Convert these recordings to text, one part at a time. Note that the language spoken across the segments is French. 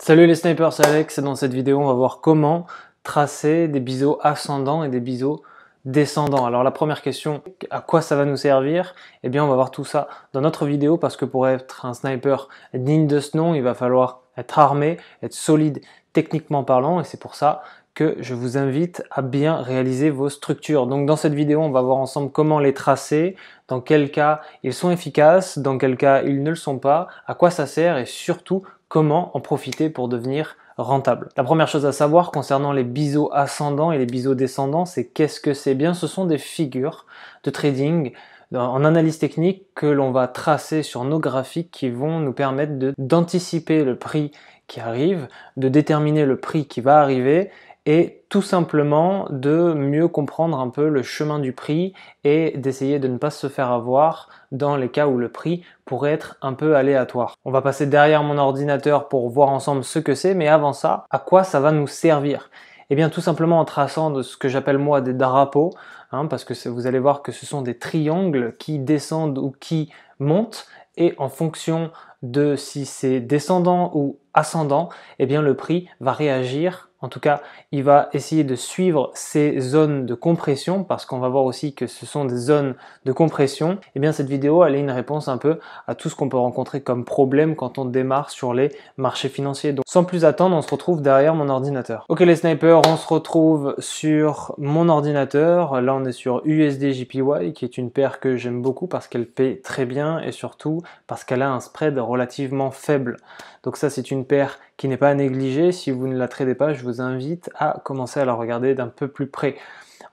Salut les snipers, c'est Alex et dans cette vidéo on va voir comment tracer des biseaux ascendants et des biseaux descendants. Alors la première question, à quoi ça va nous servir? Eh bien on va voir tout ça dans notre vidéo parce que pour être un sniper digne de ce nom, il va falloir être armé, être solide techniquement parlant et c'est pour ça que je vous invite à bien réaliser vos structures. Donc dans cette vidéo, on va voir ensemble comment les tracer, dans quel cas ils sont efficaces, dans quel cas ils ne le sont pas, à quoi ça sert et surtout comment en profiter pour devenir rentable. La première chose à savoir concernant les biseaux ascendants et les biseaux descendants, c'est qu'est-ce que c'est? Bien, ce sont des figures de trading en analyse technique que l'on va tracer sur nos graphiques qui vont nous permettre d'anticiper le prix qui arrive, de déterminer le prix qui va arriver et tout simplement de mieux comprendre un peu le chemin du prix et d'essayer de ne pas se faire avoir dans les cas où le prix pourrait être un peu aléatoire. On va passer derrière mon ordinateur pour voir ensemble ce que c'est, mais avant ça, à quoi ça va nous servir? Eh bien tout simplement en traçant de ce que j'appelle moi des drapeaux, parce que vous allez voir que ce sont des triangles qui descendent ou qui montent et en fonction de si c'est descendant ou ascendant, eh bien le prix va réagir. En tout cas, il va essayer de suivre ces zones de compression parce qu'on va voir aussi que ce sont des zones de compression. Eh bien, cette vidéo, elle est une réponse un peu à tout ce qu'on peut rencontrer comme problème quand on démarre sur les marchés financiers. Donc, sans plus attendre, on se retrouve derrière mon ordinateur. Ok les snipers, on se retrouve sur mon ordinateur. Là, on est sur USD JPY qui est une paire que j'aime beaucoup parce qu'elle paie très bien et surtout parce qu'elle a un spread relativement faible. Donc ça, c'est une paire qui n'est pas à négliger. Si vous ne la tradez pas, je vous invite à commencer à la regarder d'un peu plus près.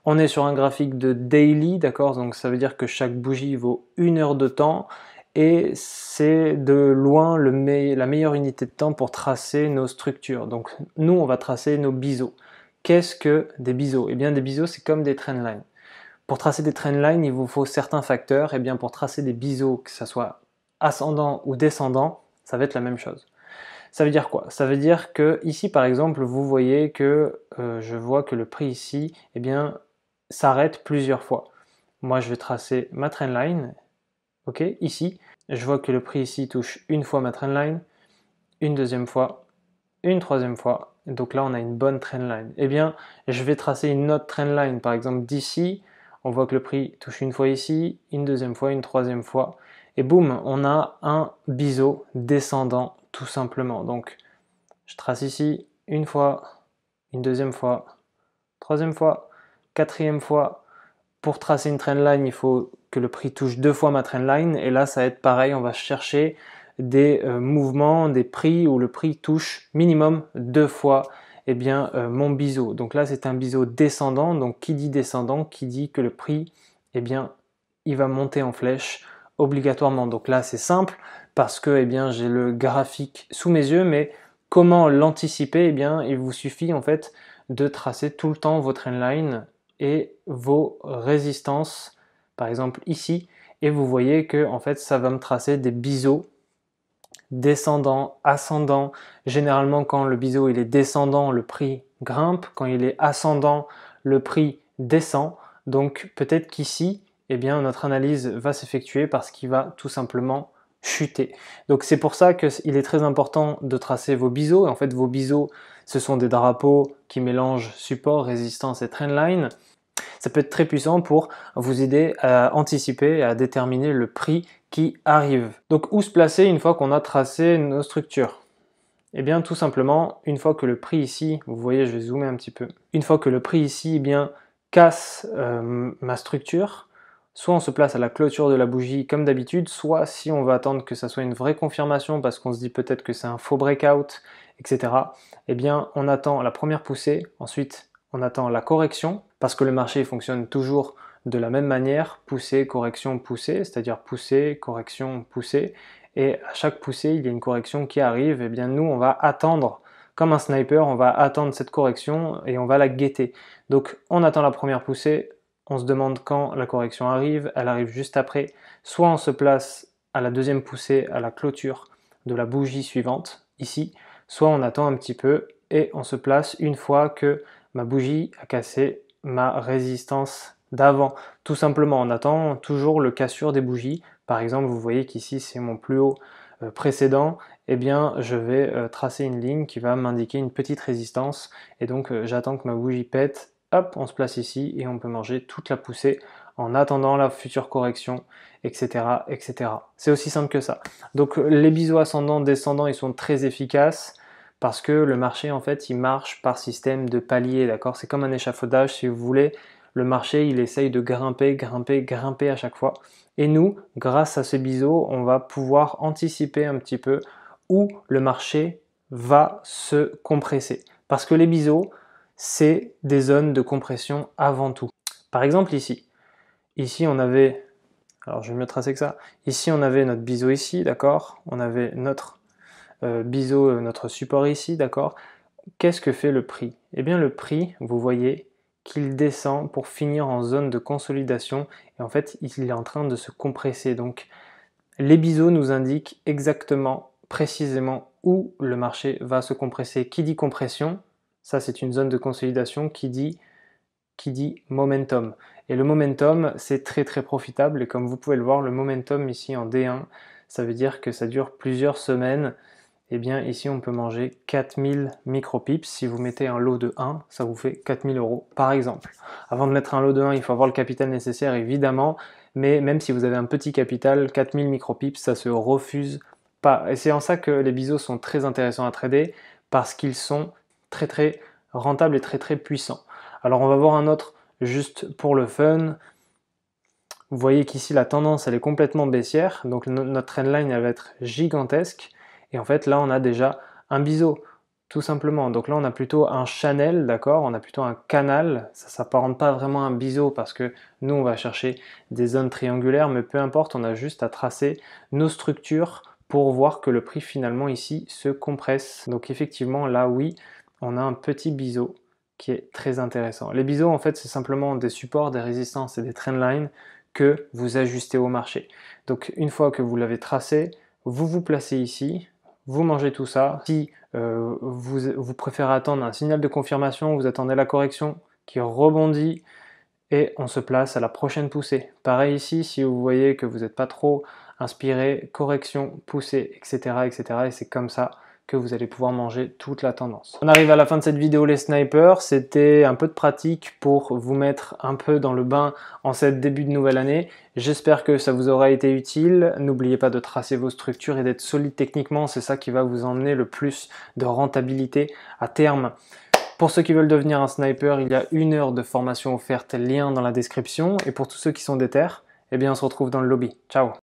On est sur un graphique de daily, d'accord? Donc ça veut dire que chaque bougie vaut 1 heure de temps et c'est de loin la meilleure unité de temps pour tracer nos structures. Donc nous, on va tracer nos biseaux. Qu'est-ce que des biseaux? Eh bien, des biseaux, c'est comme des trendlines. Pour tracer des trendlines, il vous faut certains facteurs. Eh bien, pour tracer des biseaux, que ce soit ascendant ou descendant, ça va être la même chose. Ça veut dire quoi? Ça veut dire que ici par exemple vous voyez que je vois que le prix ici eh bien s'arrête plusieurs fois. Moi je vais tracer ma trendline, ok, ici je vois que le prix ici touche une fois ma trendline, une deuxième fois, une troisième fois, donc là on a une bonne trendline. Eh bien je vais tracer une autre trendline, par exemple d'ici, on voit que le prix touche une fois ici, une deuxième fois, une troisième fois, et boum, on a un biseau descendant tout simplement. Donc je trace ici une fois, une deuxième fois, troisième fois, quatrième fois. Pour tracer une trendline, il faut que le prix touche 2 fois ma trendline. Et là, ça va être pareil, on va chercher des mouvements, des prix où le prix touche minimum 2 fois eh bien, mon biseau. Donc là, c'est un biseau descendant. Donc qui dit descendant, qui dit que le prix, eh bien, il va monter en flèche obligatoirement. Donc là, c'est simple parce que eh bien, j'ai le graphique sous mes yeux, mais comment l'anticiper? Eh bien, il vous suffit en fait de tracer tout le temps votre trendline et vos résistances, par exemple ici, et vous voyez que en fait ça va me tracer des biseaux descendants, ascendants. Généralement quand le biseau il est descendant, le prix grimpe, quand il est ascendant, le prix descend. Donc peut-être qu'ici, eh bien notre analyse va s'effectuer parce qu'il va tout simplement chuter. Donc c'est pour ça qu'il est très important de tracer vos biseaux. En fait, vos biseaux, ce sont des drapeaux qui mélangent support, résistance et trendline. Ça peut être très puissant pour vous aider à anticiper et à déterminer le prix qui arrive. Donc où se placer une fois qu'on a tracé nos structures? Eh bien tout simplement, une fois que le prix ici, vous voyez, je vais zoomer un petit peu, une fois que le prix ici eh bien, casse ma structure, soit on se place à la clôture de la bougie comme d'habitude, soit si on va attendre que ça soit une vraie confirmation parce qu'on se dit peut-être que c'est un faux breakout, etc. Eh bien on attend la première poussée, ensuite on attend la correction, parce que le marché fonctionne toujours de la même manière, poussée, correction, poussée, c'est-à-dire poussée, correction, poussée, et à chaque poussée, il y a une correction qui arrive, et bien nous, on va attendre, comme un sniper, on va attendre cette correction et on va la guetter. Donc on attend la première poussée, on se demande quand la correction arrive, elle arrive juste après, soit on se place à la deuxième poussée, à la clôture de la bougie suivante, ici, soit on attend un petit peu et on se place une fois que ma bougie a cassé ma résistance d'avant. Tout simplement, on attend toujours le cassure des bougies. Par exemple, vous voyez qu'ici, c'est mon plus haut précédent eh bien je vais tracer une ligne qui va m'indiquer une petite résistance et donc j'attends que ma bougie pète, hop, on se place ici et on peut manger toute la poussée en attendant la future correction, etc. etc. C'est aussi simple que ça. Donc les biseaux ascendants, descendants, ils sont très efficaces parce que le marché en fait il marche par système de paliers, d'accord? C'est comme un échafaudage si vous voulez. Le marché il essaye de grimper, grimper, grimper à chaque fois. Et nous, grâce à ces biseaux, on va pouvoir anticiper un petit peu où le marché va se compresser. Parce que les biseaux, c'est des zones de compression avant tout. Par exemple ici, on avait, alors je vais mieux tracer que ça, ici on avait notre biseau ici, d'accord? On avait notre biseau, notre support ici, d'accord? Qu'est-ce que fait le prix? Eh bien le prix, vous voyez qu'il descend pour finir en zone de consolidation et en fait il est en train de se compresser. Donc les biseaux nous indiquent exactement, précisément où le marché va se compresser. Qui dit compression? Ça c'est une zone de consolidation qui dit momentum. Et le momentum, c'est très très profitable. Et comme vous pouvez le voir, le momentum ici en D1, ça veut dire que ça dure plusieurs semaines. Et bien ici, on peut manger 4000 micropips. Si vous mettez un lot de 1, ça vous fait 4000 € par exemple. Avant de mettre un lot de 1, il faut avoir le capital nécessaire évidemment. Mais même si vous avez un petit capital, 4000 micropips, ça se refuse pas. Et c'est en ça que les biseaux sont très intéressants à trader parce qu'ils sont très très rentables et très très puissants. Alors on va voir un autre juste pour le fun. Vous voyez qu'ici la tendance elle est complètement baissière, donc notre trendline elle va être gigantesque. Et en fait là on a déjà un biseau, tout simplement. Donc là on a plutôt un channel, d'accord? On a plutôt un canal, ça s'apparente pas vraiment à un biseau parce que nous on va chercher des zones triangulaires, mais peu importe, on a juste à tracer nos structures pour voir que le prix finalement ici se compresse. Donc effectivement là oui, on a un petit biseau qui est très intéressant. Les biseaux, en fait, c'est simplement des supports, des résistances et des trendlines que vous ajustez au marché. Donc, une fois que vous l'avez tracé, vous vous placez ici, vous mangez tout ça. Si vous préférez attendre un signal de confirmation, vous attendez la correction qui rebondit et on se place à la prochaine poussée. Pareil ici, si vous voyez que vous n'êtes pas trop inspiré, correction, poussée, etc. etc. et c'est comme ça que vous allez pouvoir manger toute la tendance. On arrive à la fin de cette vidéo les snipers, c'était un peu de pratique pour vous mettre un peu dans le bain en cette début de nouvelle année. J'espère que ça vous aura été utile. N'oubliez pas de tracer vos structures et d'être solide techniquement, c'est ça qui va vous emmener le plus de rentabilité à terme. Pour ceux qui veulent devenir un sniper, il y a 1 heure de formation offerte, lien dans la description. Et pour tous ceux qui sont déter, eh bien on se retrouve dans le lobby. Ciao!